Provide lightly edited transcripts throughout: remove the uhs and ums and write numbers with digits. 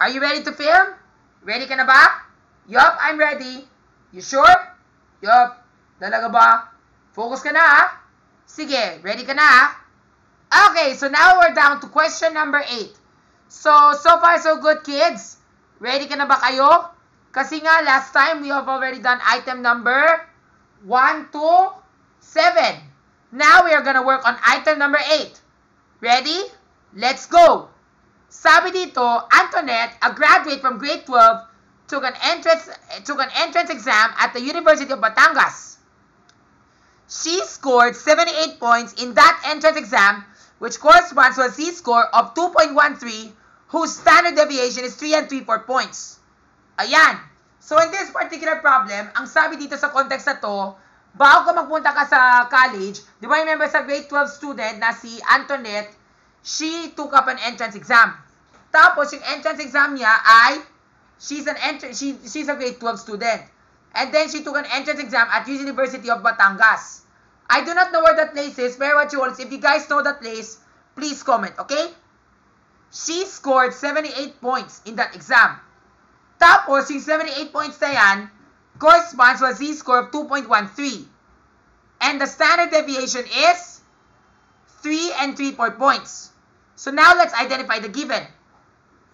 Are you ready to film? Ready ka na ba? Yup, I'm ready. You sure? Yup. Talaga ba? Focus ka na, ha? Sige, ready ka na, ha? Okay, so now we're down to question number 8. So far so good, kids. Ready ka na ba kayo? Kasi nga, last time we have already done item number 1 to 7. Now we are gonna work on item number 8. Ready? Let's go! Sabi dito, Antoinette, a graduate from grade 12, took an entrance exam at the University of Batangas. She scored 78 points in that entrance exam, which corresponds to a Z-score of 2.13, whose standard deviation is 3 and 3/4 points. Ayan. So in this particular problem, ang sabi dito sa context na to, bago ka magpunta ka sa college, di ba remember sa grade 12 student na si Antoinette, she took up an entrance exam. Tapos yung entrance exam niya ay, she's a grade 12 student. And then she took an entrance exam at University of Batangas. I do not know where that place is, pero what you want is, if you guys know that place, please comment, okay? She scored 78 points in that exam. Tapos, yung 78 points na yan, corresponds to a Z-score of 2.13. And the standard deviation is 3 and 3/4 points. So now, let's identify the given.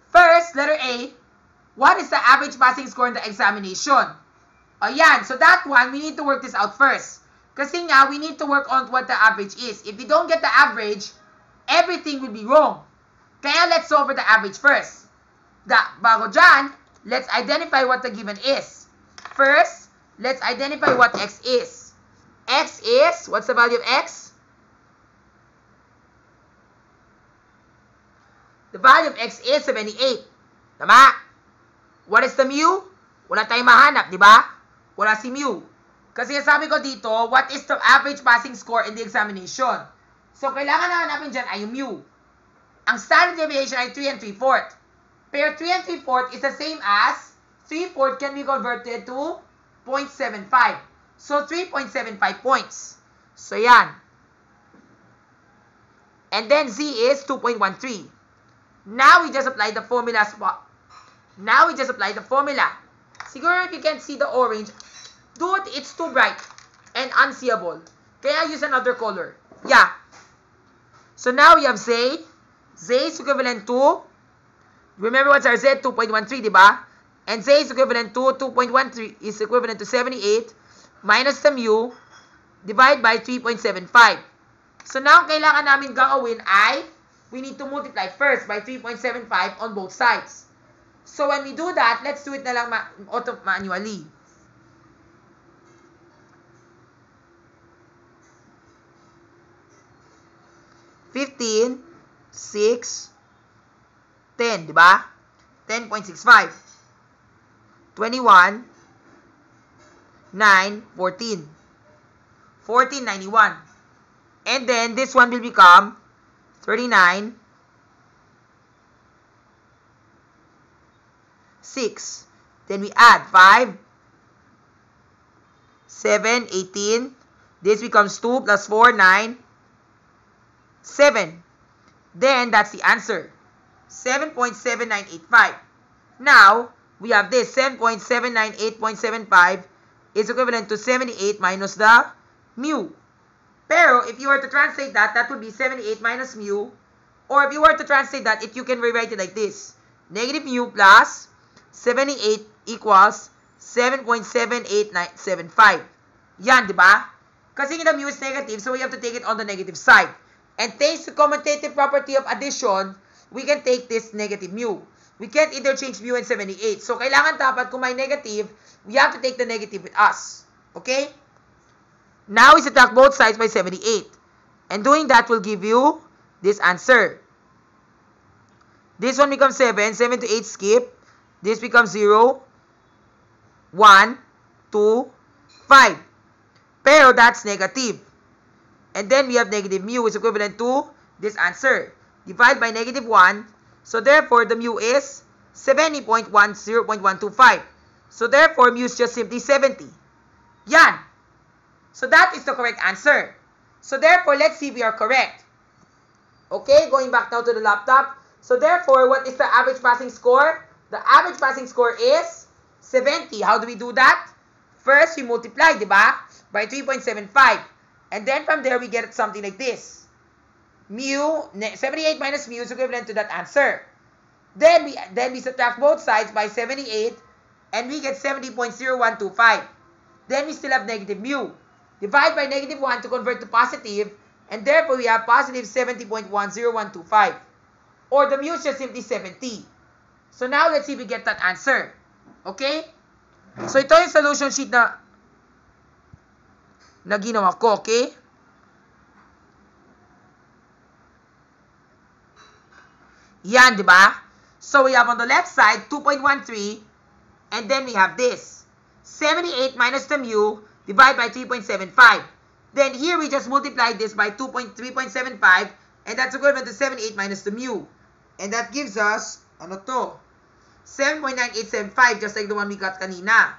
First, letter A, what is the average passing score in the examination? Ayan, so that one, we need to work this out first. Kasi nga, we need to work on what the average is. If you don't get the average, everything will be wrong. Kaya let's solve for the average first. Bago dyan, let's identify what the given is. First, let's identify what x is. X is, what's the value of x? The value of x is 78. Tama? What is the mu? Wala tayong mahanap, di ba? Wala si mu. Kasi sabi ko dito, what is the average passing score in the examination? So, kailangan na hanapin dyan ay yung mu. Ang standard deviation ay 3 and 3/4. Pero 3 and 3/4 is the same as 3/4 can be converted to 0.75. So, 3.75 points. So, yan. And then, z is 2.13. Now, we just apply the formula. Siguro if you can't see the orange, dude, it's too bright and unseeable. Kaya use another color. Yeah. So now we have Z. Z is equivalent to, remember what's our Z? 2.13, diba? And Z is equivalent to 2.13 is equivalent to 78 minus the mu divided by 3.75. So now, kailangan namin gawin ay, we need to multiply first by 3.75 on both sides. So when we do that, let's do it na lang manually. $15, 6, 10, diba? 10.65. 21, 9, 14. 1491. And then this one will become 39, 6. Then we add 5, 7, 18. This becomes 2 plus 4, 9, 7. Then that's the answer. 7.7985. Now, we have this 7.798.75 is equivalent to 78 minus the mu. Pero, if you were to translate that, that would be 78 minus mu. Or if you were to translate that, if you can rewrite it like this. Negative mu plus 78 equals 7.78975. Yan, di ba? Kasi the mu is negative, so we have to take it on the negative side. And thanks to commutative property of addition, we can take this negative mu. We can't interchange mu and 78. So, kailangan dapat kung may negative, we have to take the negative with us. Okay? Now, we subtract both sides by 78. And doing that will give you this answer. This one becomes 7. 7 to 8 skip. This becomes 0, 1, 2, 5. Pero that's negative. And then we have negative mu is equivalent to this answer. Divide by negative 1. So therefore, the mu is 70.10.125. So therefore, mu is just simply 70. Yan. So that is the correct answer. So therefore, let's see if we are correct. Okay, going back now to the laptop. So therefore, what is the average passing score? The average passing score is 70. How do we do that? First, we multiply, di ba? By 3.75. And then from there, we get something like this. 78 minus mu is equivalent to that answer. Then we subtract both sides by 78, and we get 70.0125. Then we still have negative mu. Divide by negative 1 to convert to positive, and therefore we have positive 70.10125. Or the mu is just simply 70. So now let's see if we get that answer. Okay? So ito yung solution sheet na ginawa ko, okay? Yan, di ba? So we have on the left side 2.13, and then we have this 78 minus the mu divided by 3.75. Then here we just multiply this by 3.75, and that's equivalent to 78 minus the mu, and that gives us ano to, 7.9875, just like the one we got kanina.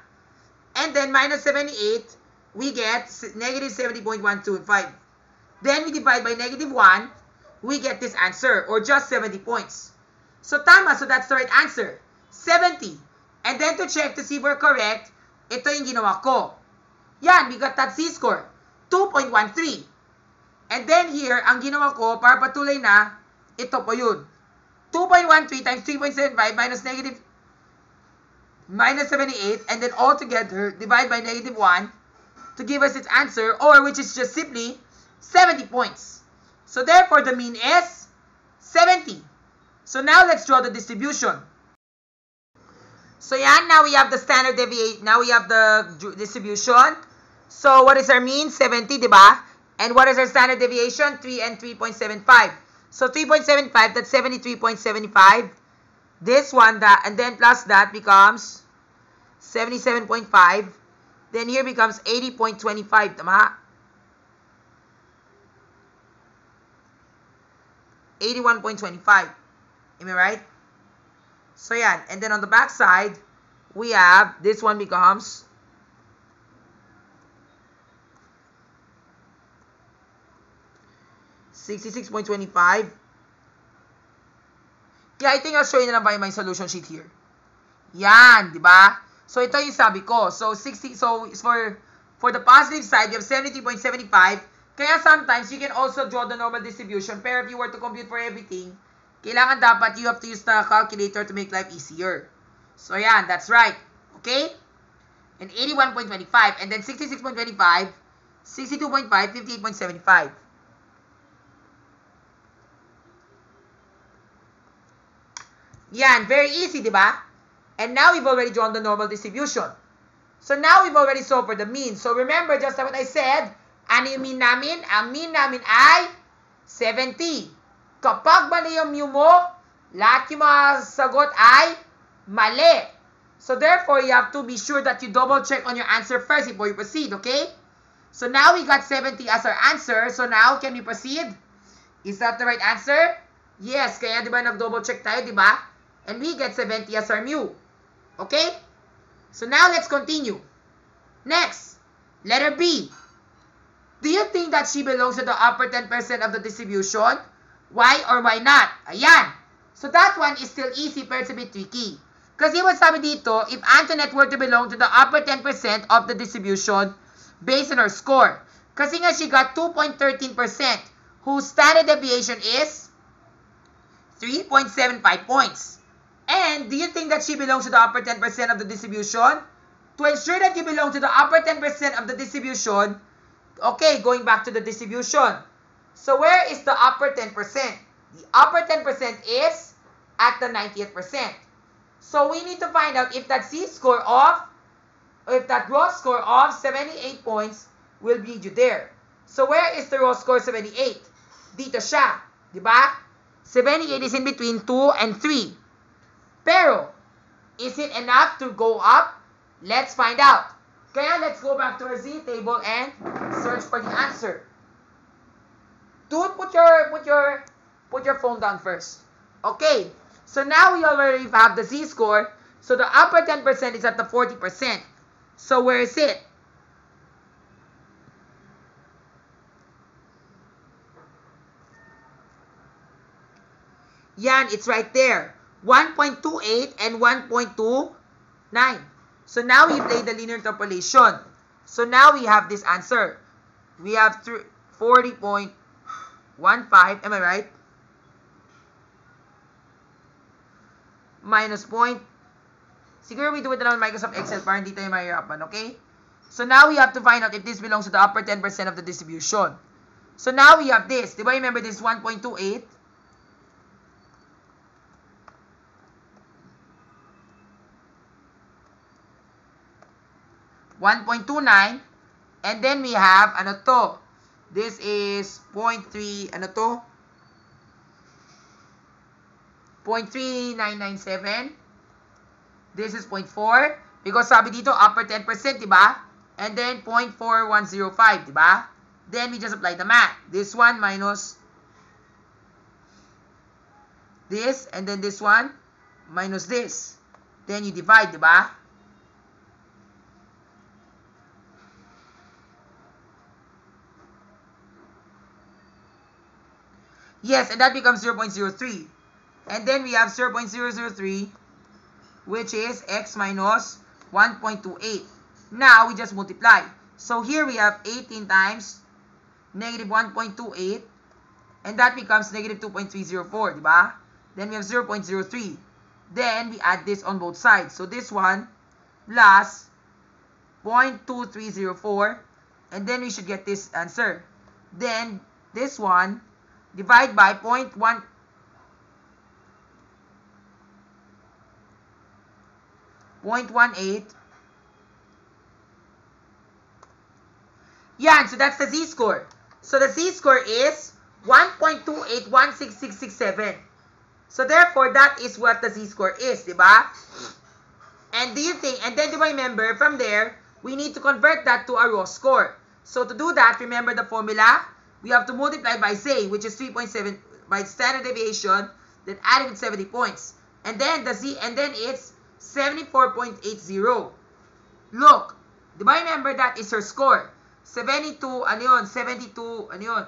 And then minus 78, we get negative 70.125. Then we divide by negative 1, we get this answer, or just 70 points. So tama, so that's the right answer, 70. And then to check to see if we're correct, ito yung ginawa ko. Yan, we got that Z-score, 2.13. And then here, ang ginawa ko, para patuloy na, ito po yun. 2.13 times 3.75 minus 78, and then all together, divide by negative 1 to give us its answer, or which is just simply 70 points. So therefore, the mean is 70. So now let's draw the distribution. So yan, now we have the standard deviation. Now we have the distribution. So what is our mean? 70, diba? And what is our standard deviation? 3 and 3.75. So 3.75, that's 73.75. This one, that, and then plus that becomes 77.5. Then here becomes 80.25, tama? 81.25. Am I right? So yan. And then on the back side, we have, this one becomes 66.25. Yeah, I think I'll show you na lang by my solution sheet here. Yan, di ba? So ito yung sabi ko. So 60, so for the positive side, you have 73.75. Kaya sometimes you can also draw the normal distribution. Pero if you were to compute for everything, kailangan dapat you have to use the calculator to make life easier. So yan, that's right. Okay? And 81.25, and then 66.25, 62.5, 58.75. Yan, very easy, di ba? And now we've already drawn the normal distribution. So now we've already solved for the mean. So remember, just like what I said, ano yung mean namin? Ang mean namin ay 70. Kapag mali yung mu mo, lahat yung mga sagot ay mali. So therefore, you have to be sure that you double check on your answer first before you proceed, okay? So now we got 70 as our answer. So now, can we proceed? Is that the right answer? Yes, kaya di ba nag-double check tayo, di ba? And we get 70 as our mu. Okay? So now let's continue. Next, letter B. Do you think that she belongs to the upper 10% of the distribution? Why or why not? Ayan. So that one is still easy, but it's a bit tricky. Kasi what's sabi dito, if Antoinette were to belong to the upper 10% of the distribution based on her score. Kasi nga she got 2.13%, whose standard deviation is 3.75 points. And do you think that she belongs to the upper 10% of the distribution? To ensure that you belong to the upper 10% of the distribution, okay, going back to the distribution. So where is the upper 10%? The upper 10% is at the 90th percent. So we need to find out if that Z-score of, or if that raw score of 78 points will lead you there. So where is the raw score 78? Dito siya. Diba? 78 is in between 2 and 3. Pero, is it enough to go up? Let's find out. Kaya let's go back to our Z table and search for the answer. Dude, put your phone down first. Okay. So now we already have the Z-score. So the upper 10% is at the 40%. So where is it? Yan, it's right there. 1.28 and 1.29. So now we play the linear interpolation. So now we have this answer. We have 40.15. Am I right? Minus point. Siguro we do it around Microsoft Excel para hindi tayo mahirapan, okay? So now we have to find out if this belongs to the upper 10% of the distribution. So now we have this. Diba remember this 1.28? 1.29, and then we have, ano to? This is 0.3, ano to? 0.3997. This is 0.4, because sabi dito, upper 10%, diba? And then 0.4105, diba? Then we just apply the math. This one minus this, and then this one minus this. Then you divide, diba? Yes, and that becomes 0.03. And then we have 0.003, which is x minus 1.28. Now, we just multiply. So here we have 18 times negative 1.28, and that becomes negative 2.304, diba? Then we have 0.03. Then we add this on both sides. So this one plus 0.2304, and then we should get this answer. Then this one divide by 0.18. Yan, so that's the z-score. So the z-score is 1.2816667. So therefore, that is what the z-score is, diba? And do you think, and then do you remember, from there, we need to convert that to a raw score. So to do that, remember the formula? We have to multiply by z, which is 3.7 by standard deviation, then add it with 70 points. And then the z, and then it's 74.80. Look, di ba remember that is her score? 72, ano yun? 72, ano yun?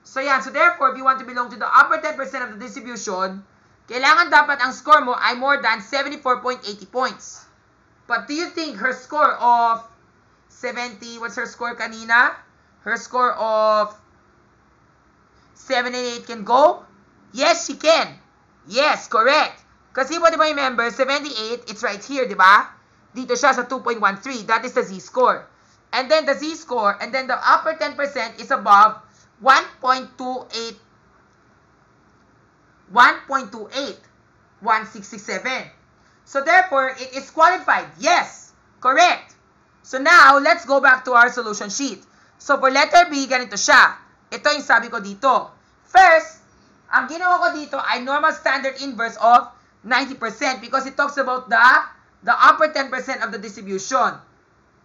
So yan, so therefore, if you want to belong to the upper 10% of the distribution, kailangan dapat ang score mo ay more than 74.80 points. But do you think her score of 70, what's her score kanina? Her score of 78 can go? Yes, she can. Yes, correct. Kasi mo, di ba remember, 78, it's right here, di ba? Dito siya sa 2.13. That is the z-score. And then the z-score, and then the upper 10% is above 1.28, 1667. So therefore, it is qualified. Yes, correct. So now, let's go back to our solution sheet. So for letter B, ganito siya. Ito yung sabi ko dito. First, ang ginawa ko dito ay normal standard inverse of 90% because it talks about the upper 10% of the distribution.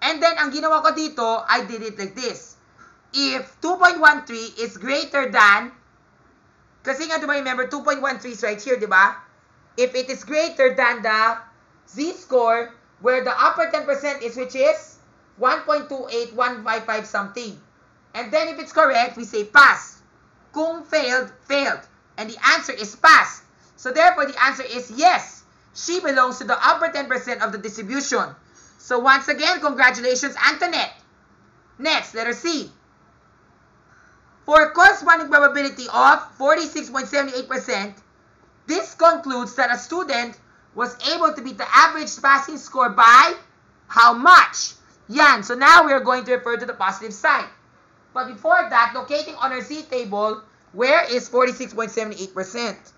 And then, ang ginawa ko dito, I did it like this. If 2.13 is greater than, kasi nga, diba, remember, 2.13 is right here, diba? If it is greater than the z-score, where the upper 10% is, which is 1.28155 something. And then, if it's correct, we say pass. Kung failed, failed. And the answer is pass. So, therefore, the answer is yes. She belongs to the upper 10% of the distribution. So, once again, congratulations, Antoinette. Next, letter C. For corresponding probability of 46.78%, this concludes that a student was able to beat the average passing score by how much? Yan. So, now we are going to refer to the positive side. But before that, locating on our C table, where is 46.78%?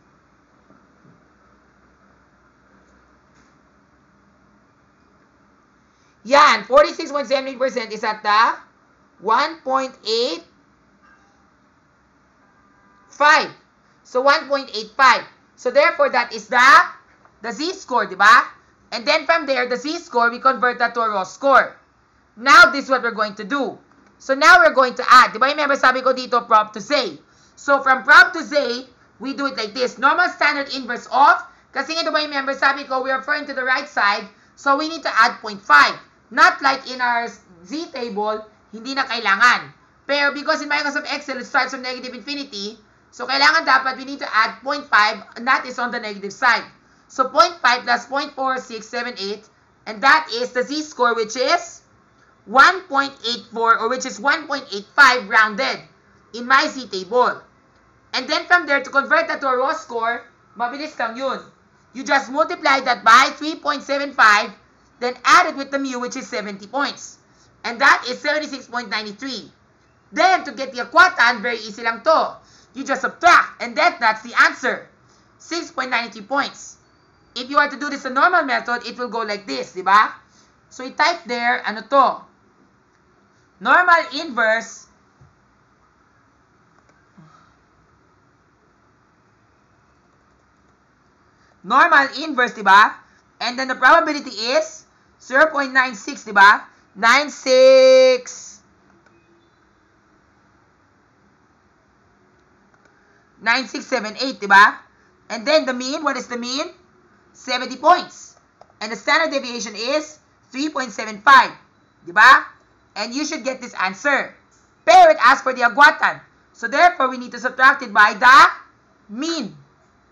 Yan, 46.78% is at the 1.85. So, 1.85. So, therefore, that is the z-score, diba? And then from there, the z-score, we convert that to a raw score. Now, this is what we're going to do. So, now we're going to add. Diba, remember, sabi ko dito, prop to say. So, from prop to say, we do it like this. Normal standard inverse of, kasi nga, diba, remember, sabi ko, we're referring to the right side, so we need to add 0.5. Not like in our Z table, hindi na kailangan. Pero because in Microsoft Excel, it starts from negative infinity, so kailangan dapat we need to add 0.5, and that is on the negative side. So 0.5 plus 0.4678, and that is the z-score, which is 1.84, or which is 1.85 rounded in my z-table. And then from there, to convert that to a raw score, mabilis lang yun. You just multiply that by 3.75, then add it with the mu, which is 70 points. And that is 76.93. Then, to get the aquatan, very easy lang to. You just subtract, and then that's the answer. 6.93 points. If you are to do this the normal method, it will go like this, di ba? So, i-type there, ano to? Normal inverse di ba? And then the probability is 0.96, di ba? 9678, di ba? And then the mean, what is the mean? 70 points. And the standard deviation is 3.75, di ba? And you should get this answer. Pero it asks for the agwatan. So therefore, we need to subtract it by the mean,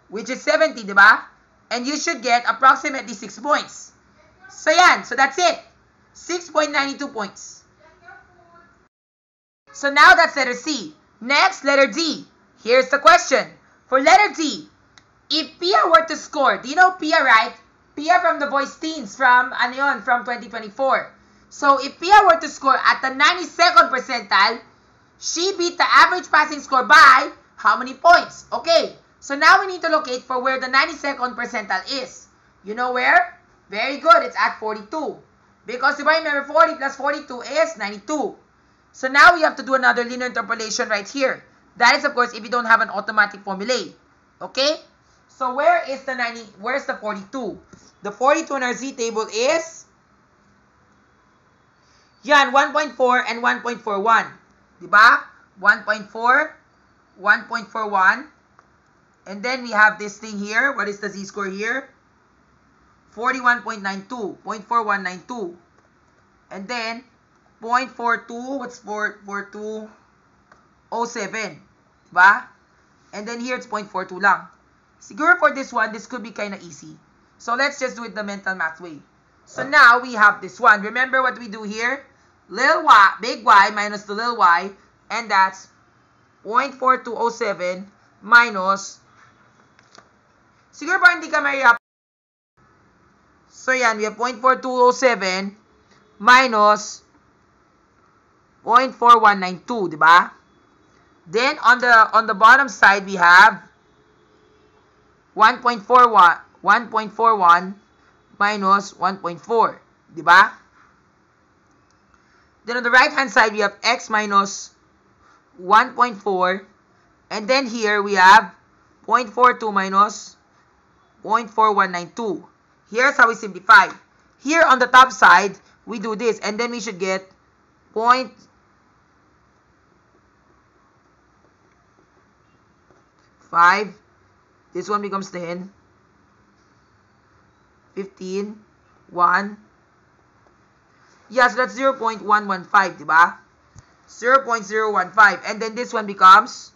which is 70, di ba? And you should get approximately 6 points. So yan, so that's it. 6.92 points. So now that's letter C. Next, letter D. Here's the question. For letter D, if Pia were to score, do you know Pia, right? Pia from the Voice Teens, from 2024. So if Pia were to score at the 92nd percentile, she beat the average passing score by how many points? Okay, so now we need to locate for where the 92nd percentile is. You know where? Very good, it's at 42. Because if I remember, 40 plus 42 is 92. So now we have to do another linear interpolation right here. That is, of course, if you don't have an automatic formulae. Okay? So where is the 42? The 42 in our Z table is yan, 1.4 and 1.41. Diba? 1.4, 1.41. And then we have this thing here. What is the Z-score here? 41.92. 0.4192. And then 0.42. What's 0.4207? Diba? And then here it's 0.42 lang. Siguro for this one, this could be kind of easy. So let's just do it the mental math way. So now we have this one. Remember what we do here? Little y, big Y minus the little y. And that's 0.4207 minus. Siguro pa hindi ka mahirap. So yan, we have 0.4207 minus 0.4192, di ba? Then on the bottom side we have 1.41 minus 1.4, di ba? Then on the right hand side we have x minus 1.4, and then here we have 0.42 minus 0.4192. Here's how we simplify. Here on the top side, we do this, and then we should get 0.5. This one becomes 10, 15, 1. Yeah, so that's 0.115, diba? 0.015. And then this one becomes,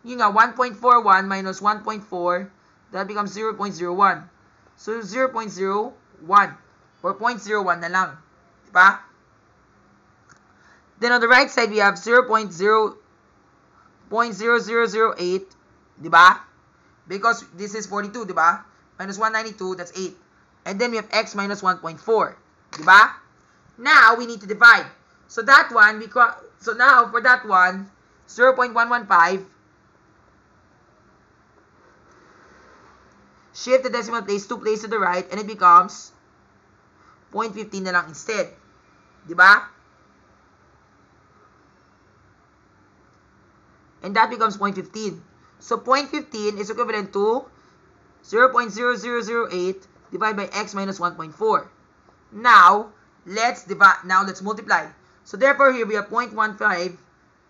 yun nga, 1.41 minus 1.4. That becomes 0.01. So 0.01 or 0.01 na lang, diba? Then on the right side we have 0.0008, diba? Because this is 42, diba? Minus 192, that's 8. And then we have x minus 1.4, diba? Now we need to divide. So that one, so now for that one, 0.115. Shift the decimal place 2 places to the right, and it becomes 0.15 na lang instead. Diba? And that becomes 0.15. So 0.15 is equivalent to 0.0008 divided by x minus 1.4. Now, let's multiply. So therefore here we have 0.15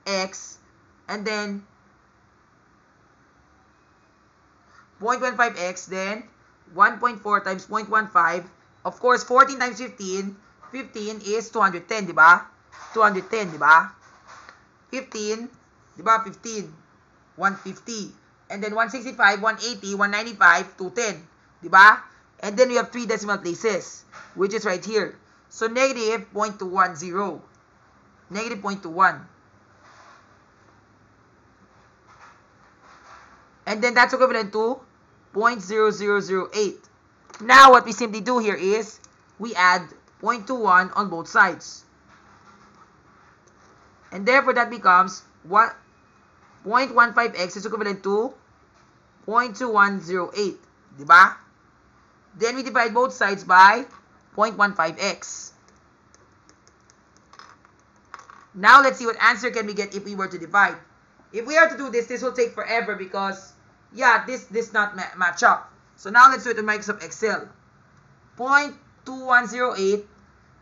x, and then 0.15x, then 1.4 times 0.15. Of course, 14 times 15. 15 is 210, diba? 210, diba? 15, diba? 15. 150. And then 165, 180, 195, 210. Diba? And then we have 3 decimal places, which is right here. So, negative 0.210. Negative 0.21. And then that's equivalent to 0.0008. Now, what we simply do here is, we add 0.21 on both sides. And therefore, that becomes 0.15x is equivalent to 0.2108. Diba? Then we divide both sides by 0.15x. Now, let's see what answer can we get if we were to divide. If we are to do this, this will take forever because, yeah, this not match up. So now, let's do it in Microsoft Excel. 0.2108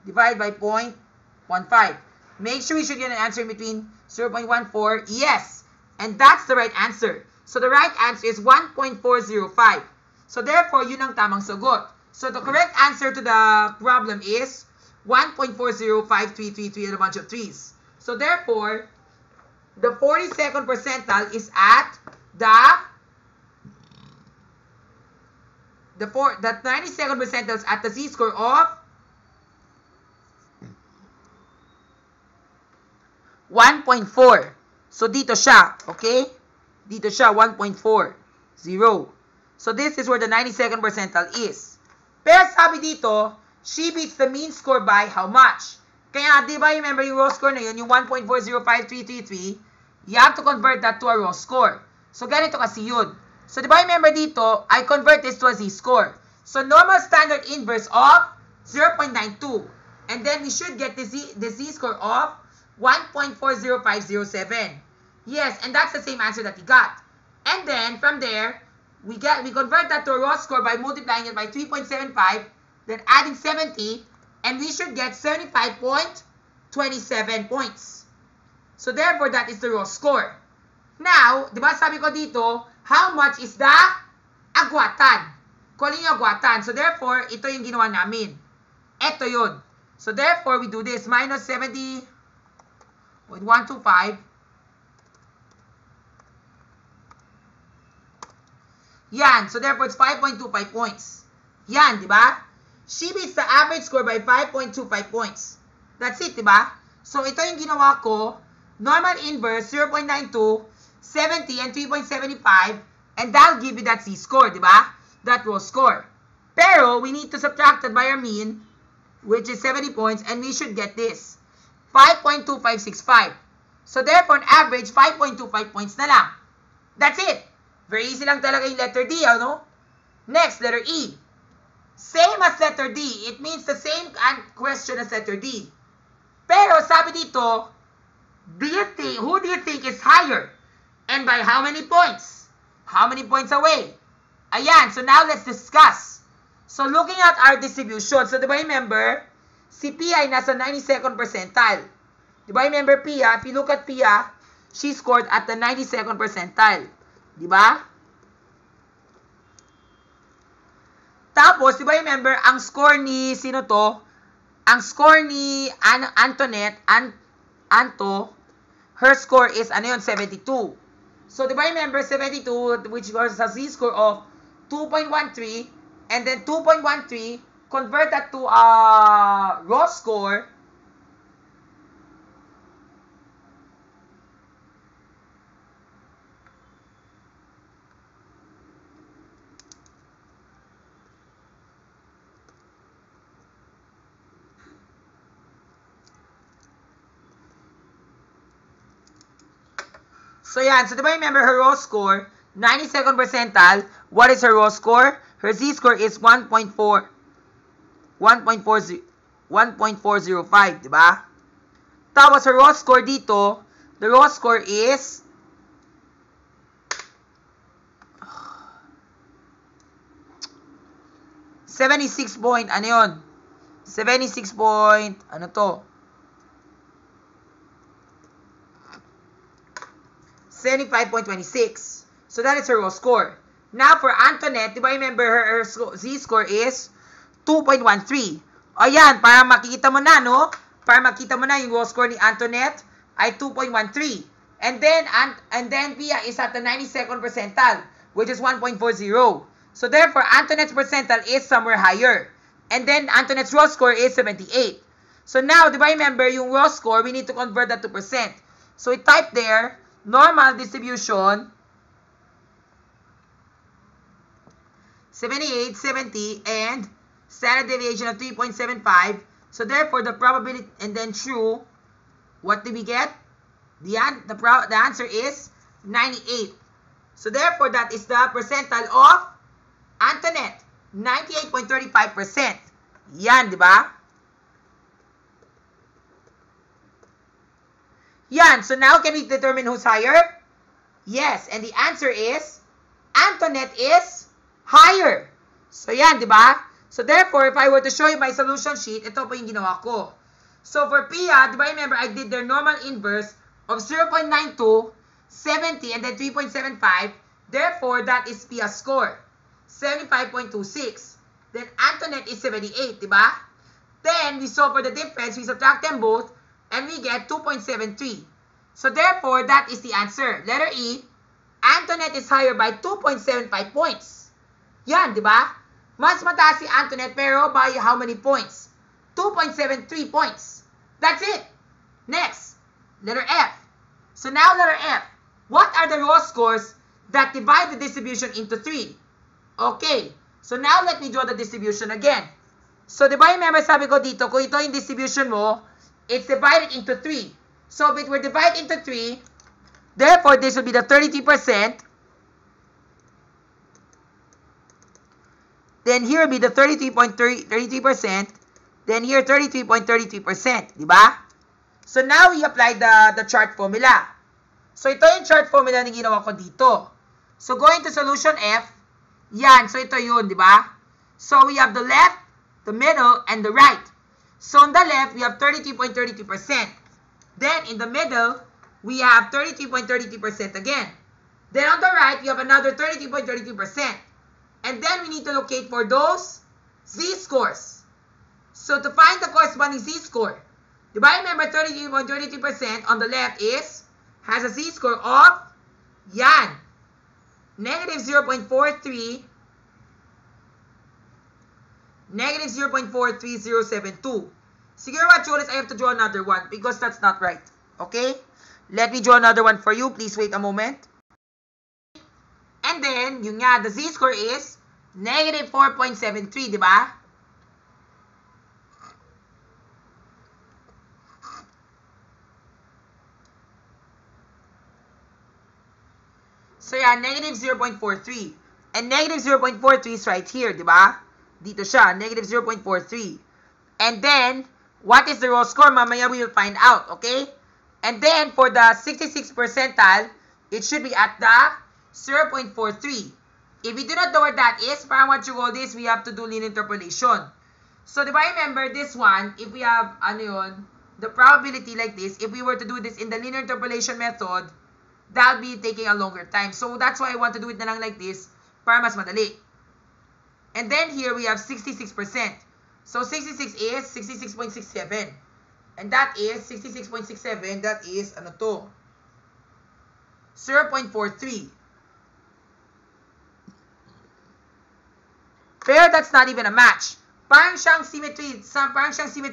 divided by 0.15. Make sure we should get an answer in between 0.14. Yes! And that's the right answer. So the right answer is 1.405. So therefore, yun ang tamang sagot. So the correct answer to the problem is 1.405333 and a bunch of 3's. So therefore, the 42nd percentile is at the 92nd percentile is at the z-score of 1.4. So dito siya, okay? Dito siya, 1.40. So this is where the 92nd percentile is. Pero sabi dito, she beats the mean score by how much? Kaya, di ba, remember yung raw score na yun, yung 1.405333, you have to convert that to a raw score. So ganito kasi yun. So di ba, remember dito, I convert this to a z-score. So normal standard inverse of 0.92. And then we should get the z-score of 1.40507. Yes, and that's the same answer that we got. And then, from there, we convert that to a raw score by multiplying it by 3.75, then adding 70, and we should get 75.27 points. So therefore, that is the raw score. Now, di ba sabi ko dito, how much is the agwatan? Calling yung agwatan. So therefore, ito yung ginawa namin. Ito yun. So therefore, we do this. Minus 70.125. Yan. So therefore, it's 5.25 points. Yan, di ba? She beats the average score by 5.25 points. That's it, di ba? So ito yung ginawa ko. Normal inverse, 0.92, 70, and 3.75. And that'll give you that z-score, di ba? That raw score. Pero, we need to subtract it by our mean, which is 70 points, and we should get this. 5.2565. So therefore, on average, 5.25 points na lang. That's it. Very easy lang talaga yung letter D, ano? Next, letter E. Same as letter D. It means the same question as letter D. Pero sabi dito, who do you think is higher? And by how many points? How many points away? Ayan, so now let's discuss. So looking at our distribution, so diba remember, si Pia ay nasa 92nd percentile. Diba remember Pia, if you look at Pia, she scored at the 92nd percentile. Diba? Tapos, diba remember, ang score ni, sino to? Ang score ni Antoinette, Anto, her score is, ano yun, 72. So, diba remember, 72, which was a z-score of 2.13, and then 2.13, convert that to a raw score. So, yan. So, diba remember her raw score, 92nd percentile. What is her raw score? Her z-score is 1.405, diba? Tapos, her raw score dito, the raw score is 76 point, ano yun? 76 point, ano to? 75.26. So that is her raw score. Now for Antoinette, di ba remember her z-score is 2.13. O yan, para makikita mo na, no? Para makita mo na yung raw score ni Antoinette ay 2.13. And then Pia is at the 92nd percentile, which is 1.40. So therefore, Antoinette's percentile is somewhere higher. And then Antoinette's raw score is 78. So now, di ba remember, yung raw score, we need to convert that to percent. So we type there, normal distribution, 78, 70, and standard deviation of 3.75. So therefore, the probability, and then true, what did we get? The answer is 98. So therefore, that is the percentile of Antoinette, 98.35%. Yan, di ba? Yan. So now, can we determine who's higher? Yes. And the answer is, Antoinette is higher. So yan, di ba? So therefore, if I were to show you my solution sheet, ito po yung ginawa ko. So for Pia, di ba remember, I did their normal inverse of 0.92, 70, and then 3.75. Therefore, that is Pia's score, 75.26. Then Antoinette is 78, di ba? Then, we solve for the difference, we subtract them both, and we get 2.73. So therefore, that is the answer. Letter E, Antoinette is higher by 2.75 points. Yan, di ba? Mas mataas si Antoinette, pero by how many points? 2.73 points. That's it. Next, letter F. So now, letter F. What are the raw scores that divide the distribution into 3? Okay. So now, let me draw the distribution again. So, di ba remember, sabi ko dito, kung ito yung distribution mo, it's divided into 3. So, if it were divided into 3, therefore, this will be the 33%. Then here will be the 33.33%. Then here, 33.33%. Di ba? So now, we apply the chart formula. So ito yung chart formula na ginawa ko dito. So going to solution F, yan. So ito yun, di ba? So we have the left, the middle, and the right. So on the left, we have 33.33%. Then in the middle, we have 33.33% again. Then on the right, we have another 33.33%. And then we need to locate for those z-scores. So to find the corresponding z-score, di ba remember 33.33% on the left has a z-score of, yan, negative 0.43, negative 0.43072. Siguro what, Cholis, I have to draw another one because that's not right. Okay? Let me draw another one for you. Please wait a moment. And then, yung nga, the z-score is negative 4.73, di ba? So, yeah, negative 0.43. And negative 0.43 is right here, di ba? Dito siya, negative 0.43. And then, what is the raw score? Mamaya we will find out, okay? And then, for the 66 percentile, it should be at the 0.43. If we do not know what that is, parang what you call this, we have to do linear interpolation. So, di ba remember this one, if we have, ano yun, the probability like this, if we were to do this in the linear interpolation method, that'll be taking a longer time. So, that's why I want to do it na lang like this, para mas madali. And then here, we have 66%. So, 66 is 66.67. And that is 66.67, that is, ano to? 0.43. Pero that's not even a match. Parang siyang symmetry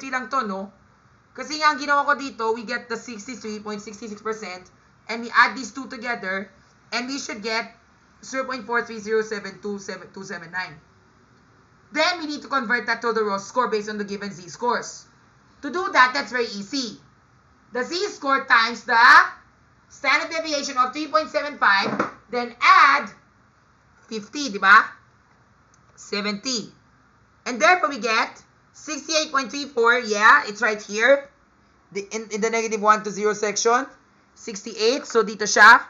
lang to, no? Kasi nga, ang ginawa ko dito, we get the 63.66%, and we add these two together, and we should get 0.4307279. Then, we need to convert that to the raw score based on the given z-scores. To do that, that's very easy. The z-score times the standard deviation of 3.75, then add 50, di ba? 70. And therefore, we get 68.34. Yeah, it's right here. In the negative 1 to 0 section. 68. So, dito siya.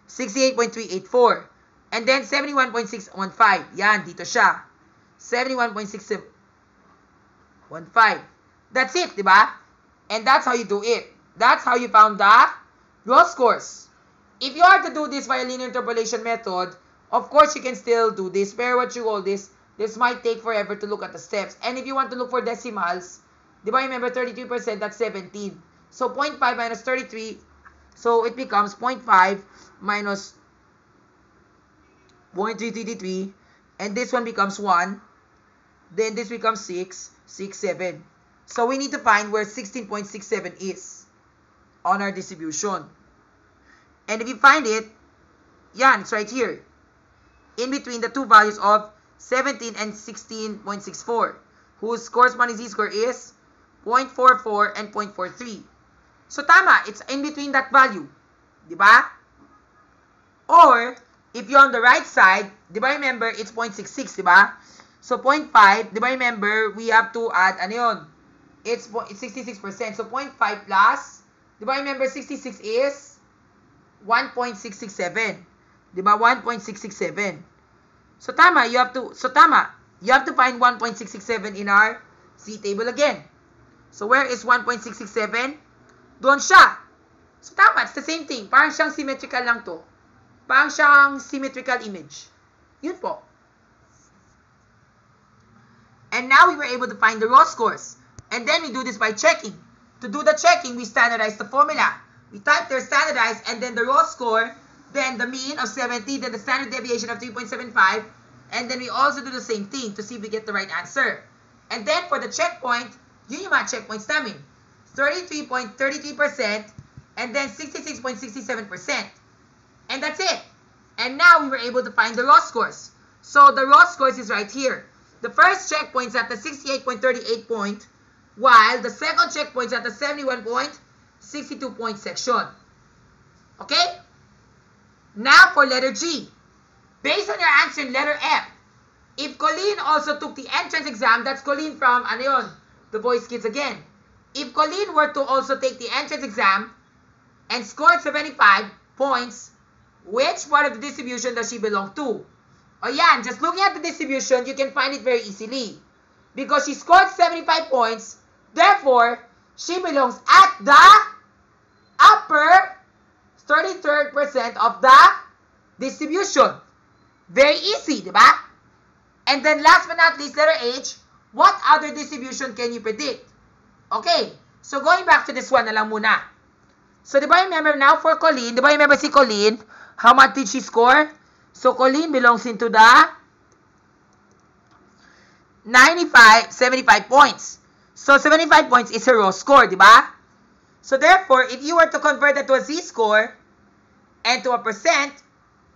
$68.384. And then, 71.615. Yan, dito siya. 71.615. That's it, di ba? And that's how you do it. That's how you found the raw scores. If you are to do this via linear interpolation method, of course, you can still do this. Pero what you call this might take forever to look at the steps. And if you want to look for decimals, di ba remember 33%, that's 17. So, 0.5 minus 33, So it becomes 0.5 minus 0.3333, and this one becomes 1. Then this becomes 667. So we need to find where 16.67 is on our distribution. And if you find it, yan, it's right here. In between the two values of 17 and 16.64, whose corresponding z-score is 0.44 and 0.43. So tama, it's in between that value. Diba? Or, if you're on the right side, diba remember, it's 0.66, diba? So 0.5, diba remember, we have to add, ano yun? It's 66%. So 0.5 plus, diba remember, 66 is 1.667. Diba? 1.667. So tama, you have to find 1.667 in our Z table again. So where is 1.667? Doon siya. So tama, it's the same thing. Parang siyang symmetrical lang to. Parang siyang symmetrical image. Yun po. And now we were able to find the raw scores. And then we do this by checking. To do the checking, we standardize the formula. We type their standardized and then the raw score, then the mean of 70, then the standard deviation of 3.75, and then we also do the same thing to see if we get the right answer. And then for the checkpoint, yun yung mga checkpoints namin. 33.33% and then 66.67%. And that's it. And now we were able to find the raw scores. So the raw scores is right here. The first checkpoint is at the 68.38 point, while the second checkpoint is at the 71.62 point section. Okay? Now for letter G. Based on your answer in letter F, if Colleen also took the entrance exam, that's Colleen from, ano yun, The Voice Kids again. If Colleen were to also take the entrance exam and scored 75 points, which part of the distribution does she belong to? O yan, just looking at the distribution, you can find it very easily. Because she scored 75 points, therefore, she belongs at the upper 33rd percent of the distribution. Very easy, di ba? And then last but not least, letter H, what other distribution can you predict? Okay, so going back to this one na lang muna. So, di ba remember now for Colleen, di ba remember si Colleen, how much did she score? So, Colleen belongs into the 75 points. So, 75 points is her raw score, di ba? So, therefore, if you were to convert that to a z-score and to a percent,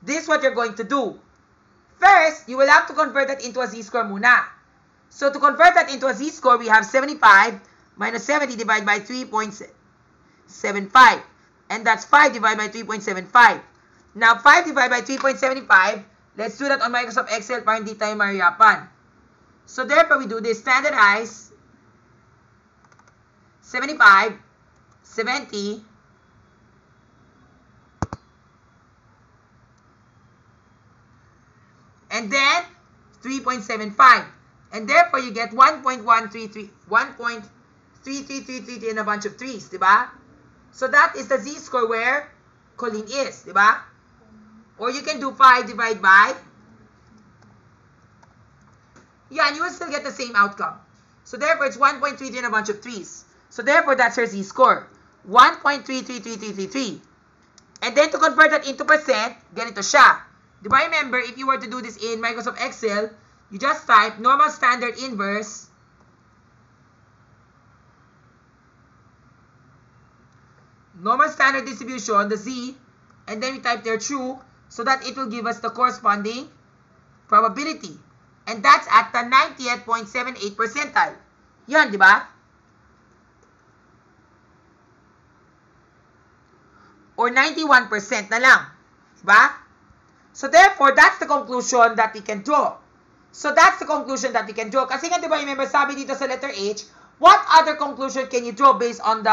this is what you're going to do. First, you will have to convert that into a z-score muna. So, to convert that into a z-score, we have 75 minus 70 divided by 3.75. And that's 5 divided by 3.75. Now, 5 divided by 3.75, let's do that on Microsoft Excel para hindi tayo mahirapan. So, therefore, we do this standardize 75, 70, and then 3.75. And therefore, you get 1.3333 and a bunch of 3's, diba? So, that is the z-score where Colleen is, diba? Or you can do 5 divided by, yeah, and you will still get the same outcome. So, therefore, it's 1.33 and a bunch of 3's. So, therefore, that's her z-score, 1.333333. And then, to convert that into percent, ganito siya. Diba remember, if you were to do this in Microsoft Excel, you just type normal standard inverse normal standard distribution, the Z, and then we type there true, so that it will give us the corresponding probability. And that's at the 90th.78 percentile. Yan, di ba? Or 91% na lang. Di ba? So therefore, that's the conclusion that we can draw. So that's the conclusion that we can draw. Kasi nga, di ba, remember, sabi dito sa letter H, what other conclusion can you draw based on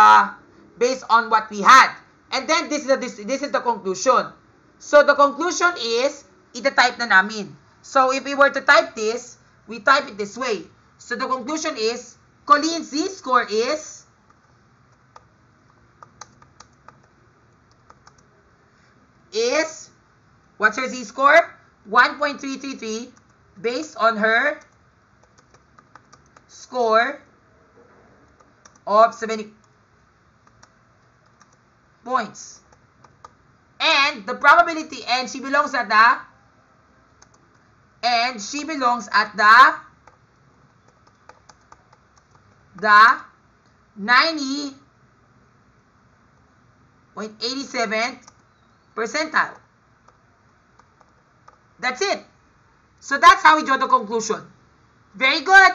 what we had? And then this is the conclusion. So the conclusion is ita-type na namin. So if we were to type this, we type it this way. So the conclusion is Colleen's z-score is what's her z-score? 1.333 based on her score of 70 points. And the probability, and she belongs at the 90.87th percentile. That's it. So that's how we draw the conclusion. Very good.